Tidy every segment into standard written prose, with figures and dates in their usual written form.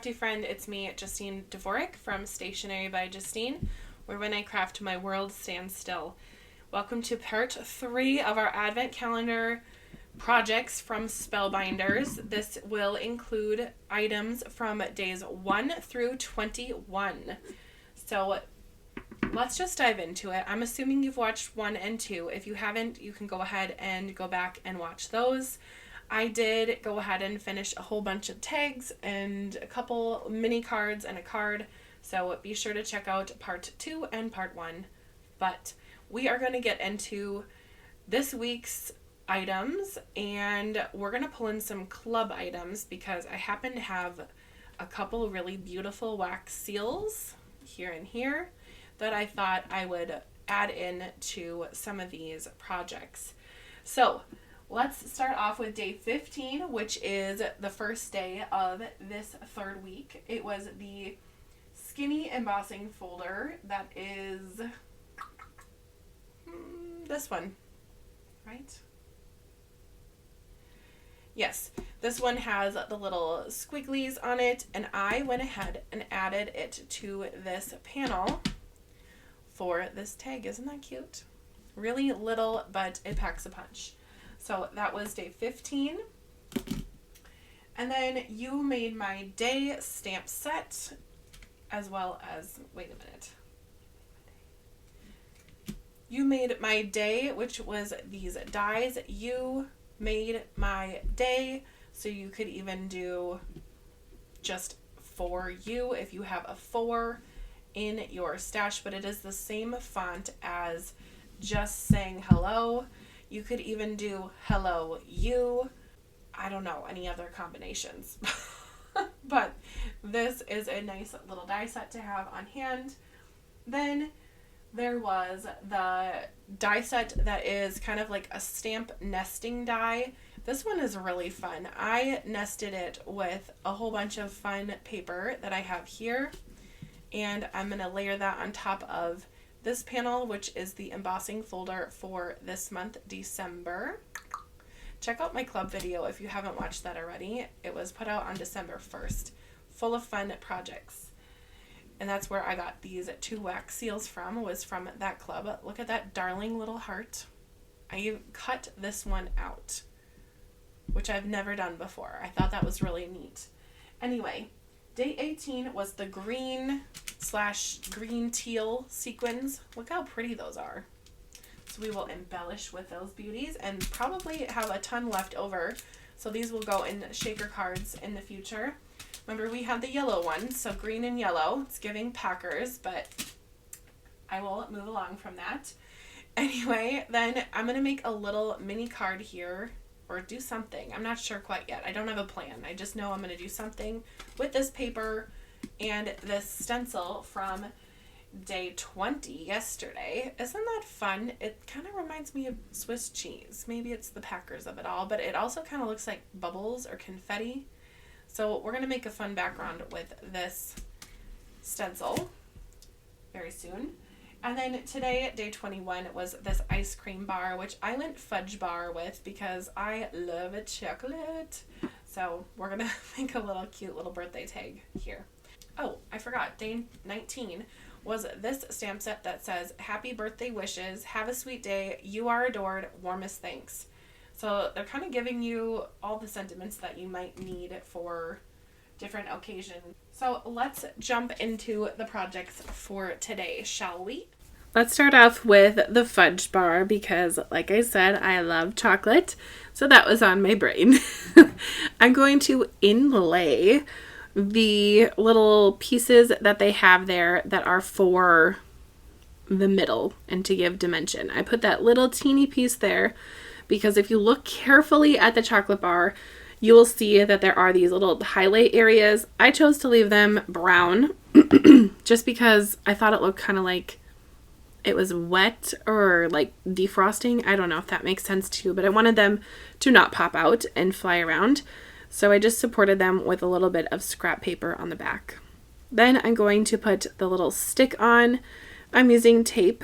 crafty friend. It's me, Justine Dvorak from Stationery by Justine, where when I craft my world stands still. Welcome to part 3 of our Advent calendar projects from Spellbinders. This will include items from days 1 through 21. So let's just dive into it. I'm assuming you've watched 1 and 2. If you haven't, you can go ahead and go back and watch those. I did go ahead and finish a whole bunch of tags and a couple mini cards and a card. So be sure to check out part 2 and part 1. But we are going to get into this week's items, and we're going to pull in some club items because I happen to have a couple really beautiful wax seals here and here that I thought I would add in to some of these projects. So let's start off with day 15, which is the first day of this third week. It was the skinny embossing folder that is this one, right? Yes, this one has the little squigglies on it, and I went ahead and added it to this panel for this tag. Isn't that cute? Really little, but it packs a punch. So that was day 15. And then you made my day stamp set, as well as, wait a minute. You made my day, which was these dies. You made my day, so you could even do just for you if you have a 4 in your stash, but it is the same font as just saying hello. You could even do hello you. I don't know any other combinations. But this is a nice little die set to have on hand. Then there was the die set that is kind of like a stamp nesting die. This one is really fun. I nested it with a whole bunch of fun paper that I have here. And I'm going to layer that on top of this panel, which is the embossing folder for this month, December. Check out my club video if you haven't watched that already. It was put out on December 1st, full of fun projects. And that's where I got these 2 wax seals from, was from that club. Look at that darling little heart. I cut this one out, which I've never done before. I thought that was really neat. Anyway, day 18 was the green/green teal sequins. Look how pretty those are. So we will embellish with those beauties and probably have a ton left over. So these will go in shaker cards in the future. Remember, we had the yellow ones, so green and yellow. It's giving Packers, but I will move along from that. Anyway, then I'm going to make a little mini card here, or do something. I'm not sure quite yet. I don't have a plan. I just know I'm going to do something with this paper and this stencil from day 20 yesterday. Isn't that fun? It kind of reminds me of Swiss cheese. Maybe it's the Packers of it all, but it also kind of looks like bubbles or confetti. So we're going to make a fun background with this stencil very soon. And then today, day 21, was this ice cream bar, which I went fudge bar with because I love a chocolate. So we're going to make a little cute little birthday tag here. Oh, I forgot. Day 19 was this stamp set that says, "Happy birthday wishes, have a sweet day, you are adored, warmest thanks." So they're kind of giving you all the sentiments that you might need for different occasions. So let's jump into the projects for today, shall we? Let's start off with the fudge bar because, like I said, I love chocolate. So that was on my brain. I'm going to inlay the little pieces that they have there that are for the middle and to give dimension. I put that little teeny piece there because if you look carefully at the chocolate bar, you will see that there are these little highlight areas. I chose to leave them brown just because I thought it looked kind of like it was wet or like defrosting. I don't know if that makes sense to you, but I wanted them to not pop out and fly around. So I just supported them with a little bit of scrap paper on the back. Then I'm going to put the little stick on. I'm using tape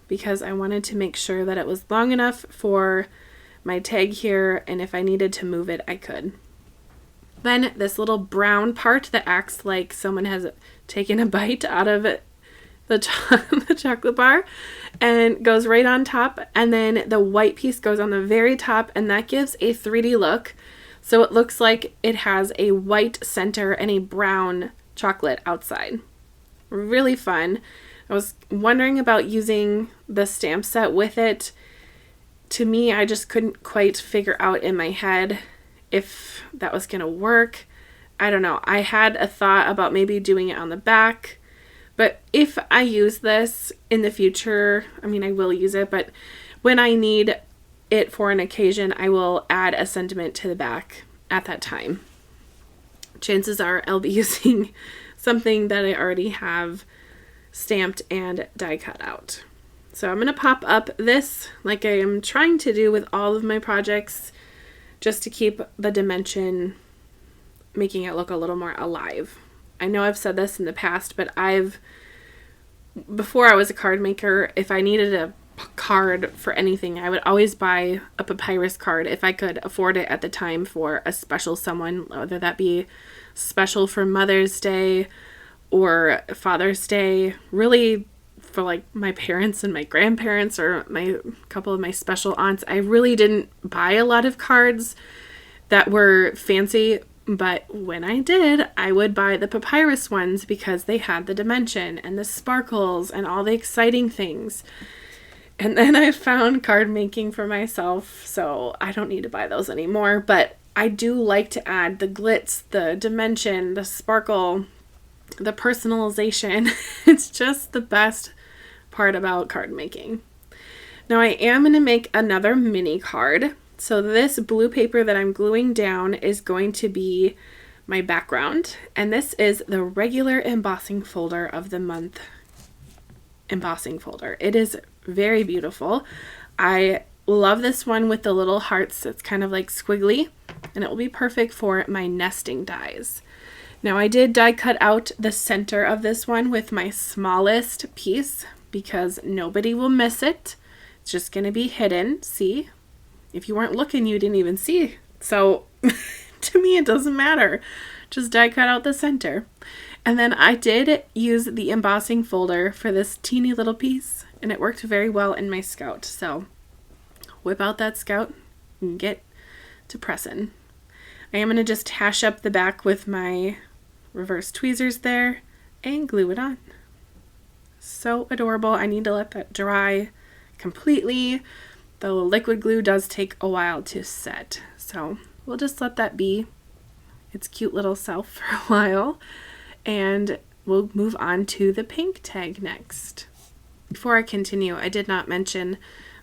because I wanted to make sure that it was long enough for my tag here, and if I needed to move it, I could. Then this little brown part that acts like someone has taken a bite out of it, the chocolate bar, and goes right on top. And then the white piece goes on the very top, and that gives a 3D look. So it looks like it has a white center and a brown chocolate outside. Really fun. I was wondering about using the stamp set with it. To me, I just couldn't quite figure out in my head if that was going to work. I don't know. I had a thought about maybe doing it on the back. But if I use this in the future, I mean, I will use it, but when I need it for an occasion, I will add a sentiment to the back at that time. Chances are I'll be using something that I already have stamped and die cut out. So I'm going to pop up this like I am trying to do with all of my projects, just to keep the dimension, making it look a little more alive. I know I've said this in the past, but before I was a card maker, if I needed a card for anything, I would always buy a papyrus card if I could afford it at the time for a special someone, whether that be special for Mother's Day or Father's Day, really for like my parents and my grandparents or my couple of my special aunts. I really didn't buy a lot of cards that were fancy, but when I did, I would buy the papyrus ones because they had the dimension and the sparkles and all the exciting things. And then I found card making for myself, so I don't need to buy those anymore. But I do like to add the glitz, the dimension, the sparkle, the personalization. It's just the best part about card making. Now I am going to make another mini card. So this blue paper that I'm gluing down is going to be my background. And this is the regular embossing folder of the month embossing folder. It is very beautiful. I love this one with the little hearts. It's kind of like squiggly, and it will be perfect for my nesting dies. Now I did die cut out the center of this one with my smallest piece because nobody will miss it. It's just going to be hidden. See? If you weren't looking, you didn't even see. So to me, it doesn't matter. Just die cut out the center. And then I did use the embossing folder for this teeny little piece, and it worked very well in my Scout. So whip out that Scout and get to pressing. I am going to just hash up the back with my reverse tweezers there and glue it on. So adorable. I need to let that dry completely. The liquid glue does take a while to set, so we'll just let that be its cute little self for a while, and we'll move on to the pink tag next. Before I continue, I did not mention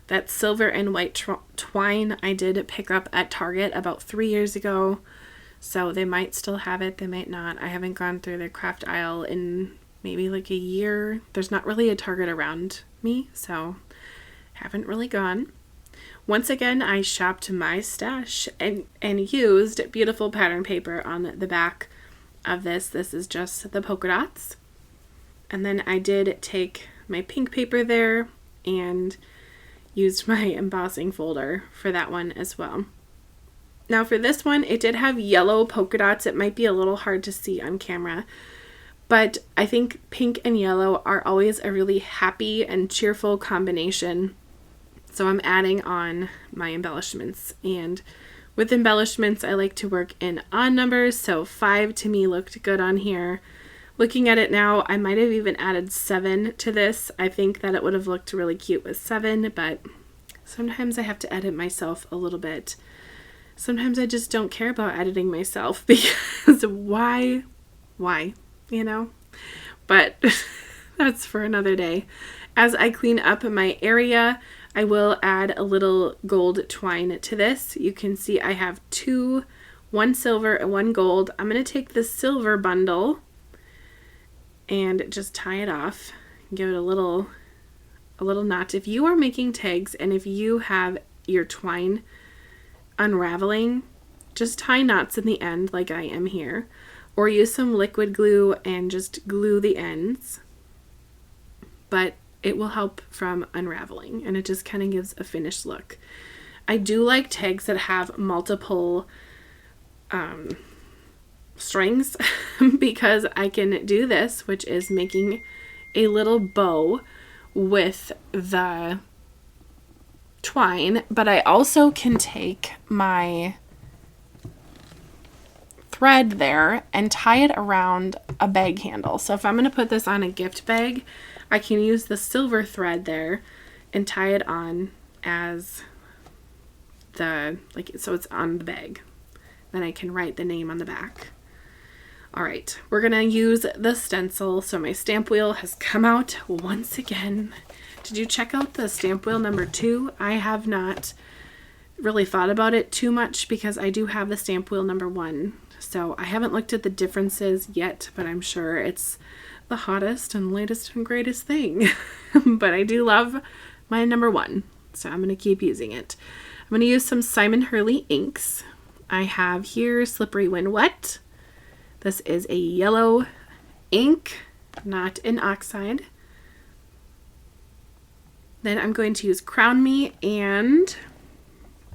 that silver and white twine I did pick up at Target about 3 years ago, so they might still have it, they might not. I haven't gone through their craft aisle in maybe like a year. There's not really a Target around me, so haven't really gone. Once again, I shopped my stash and used beautiful pattern paper on the back of this. This is just the polka dots. And then I did take my pink paper there and used my embossing folder for that one as well. Now for this one, it did have yellow polka dots. It might be a little hard to see on camera, but I think pink and yellow are always a really happy and cheerful combination. So I'm adding on my embellishments, and with embellishments I like to work in odd numbers, so 5 to me looked good on here. Looking at it now, I might have even added 7 to this. I think that it would have looked really cute with 7, but sometimes I have to edit myself a little bit. Sometimes I just don't care about editing myself because why, you know? But that's for another day. As I clean up my area, I will add a little gold twine to this. You can see I have 2, 1 silver and 1 gold. I'm going to take the silver bundle and just tie it off. Give it a little knot. If you are making tags and if you have your twine unraveling, just tie knots in the end like I am here, or use some liquid glue and just glue the ends. But it will help from unraveling, and it just kind of gives a finished look. I do like tags that have multiple strings because I can do this, which is making a little bow with the twine, but I also can take my thread there and tie it around a bag handle. So if I'm going to put this on a gift bag, I can use the silver thread there and tie it on as the, like, so it's on the bag. Then I can write the name on the back. All right, we're going to use the stencil. So my stamp wheel has come out once again. Did you check out the stamp wheel number 2? I have not really thought about it too much because I do have the stamp wheel number 1. So I haven't looked at the differences yet, but I'm sure it's the hottest and latest and greatest thing. But I do love my number 1, so I'm going to keep using it. I'm going to use some Simon Hurley inks. I have here Slippery When Wet. This is a yellow ink, not an oxide. Then I'm going to use Crown Me and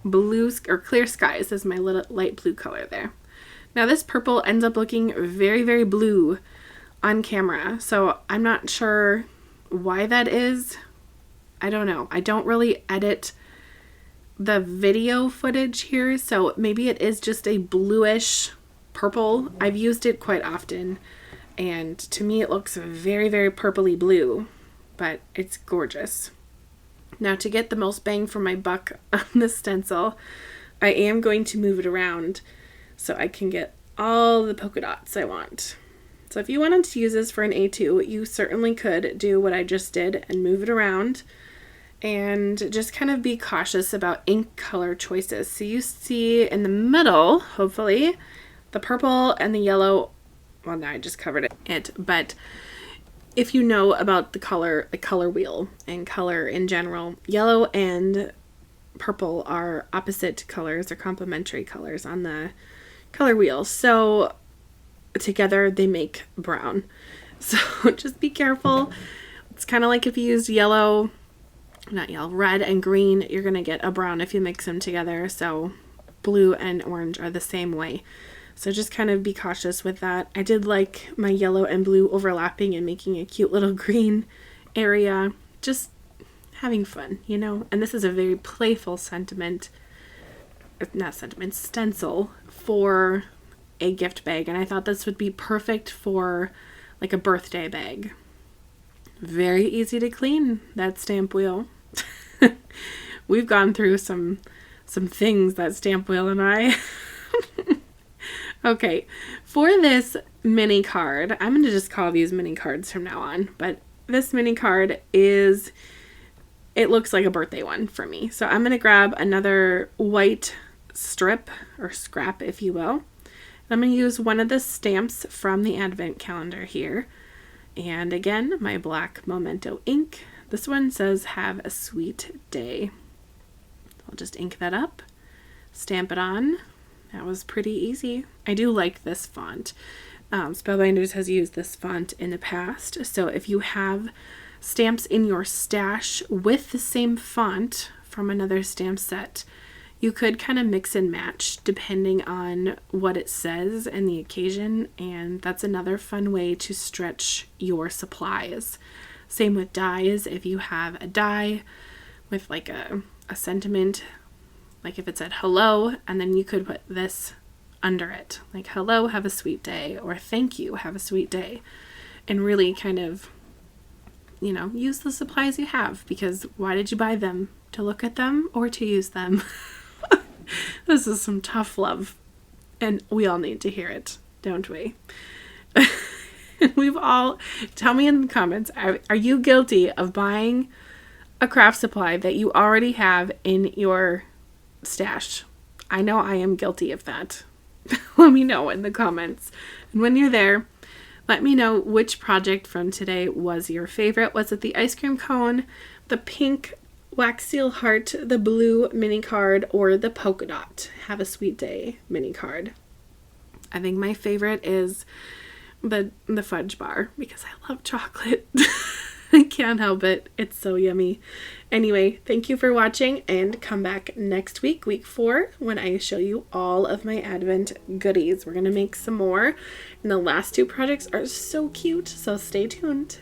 Blue or Clear Skies is my little light blue color there. Now this purple ends up looking very, very blue on camera, so I'm not sure why that is. I don't know. I don't really edit the video footage here, so maybe it is just a bluish purple. I've used it quite often, and to me it looks very, very purpley blue, but it's gorgeous. Now to get the most bang for my buck on the stencil, I am going to move it around so I can get all the polka dots I want. So if you wanted to use this for an A2, you certainly could do what I just did and move it around and just kind of be cautious about ink color choices. So you see in the middle, hopefully, the purple and the yellow. Well, now I just covered it, but if you know about the color wheel and color in general, yellow and purple are opposite colors or complementary colors on the color wheel. So together they make brown. So just be careful. It's kind of like if you used red and green, you're going to get a brown if you mix them together. So blue and orange are the same way. So just kind of be cautious with that. I did like my yellow and blue overlapping and making a cute little green area. Just having fun, you know? And this is a very playful stencil for a gift bag. And I thought this would be perfect for like a birthday bag. Very easy to clean, that stamp wheel. We've gone through some things, that stamp wheel and I. Okay, for this mini card, I'm going to just call these mini cards from now on, but this mini card it looks like a birthday one for me. So I'm going to grab another white strip or scrap, if you will. I'm going to use one of the stamps from the advent calendar here. And again, my black Memento ink. This one says, "Have a sweet day." I'll just ink that up, stamp it on. That was pretty easy. I do like this font. Spellbinders has used this font in the past. So if you have stamps in your stash with the same font from another stamp set, you could kind of mix and match depending on what it says and the occasion. And that's another fun way to stretch your supplies. Same with dies. If you have a die with like a sentiment, like if it said hello, and then you could put this under it, like hello, have a sweet day, or thank you, have a sweet day, and really kind of, you know, use the supplies you have, because why did you buy them? To look at them or to use them? This is some tough love, and we all need to hear it, don't we? We've all, tell me in the comments, are you guilty of buying a craft supply that you already have in your stash? I know I am guilty of that. Let me know in the comments. And when you're there, let me know which project from today was your favorite. Was it the ice cream cone, the pink wax seal heart, the blue mini card, or the polka dot have a sweet day mini card? I think my favorite is the fudge bar, because I love chocolate. I can't help it. It's so yummy. Anyway, thank you for watching, and come back next week, week 4, when I show you all of my Advent goodies. We're going to make some more, and the last 2 projects are so cute, so stay tuned.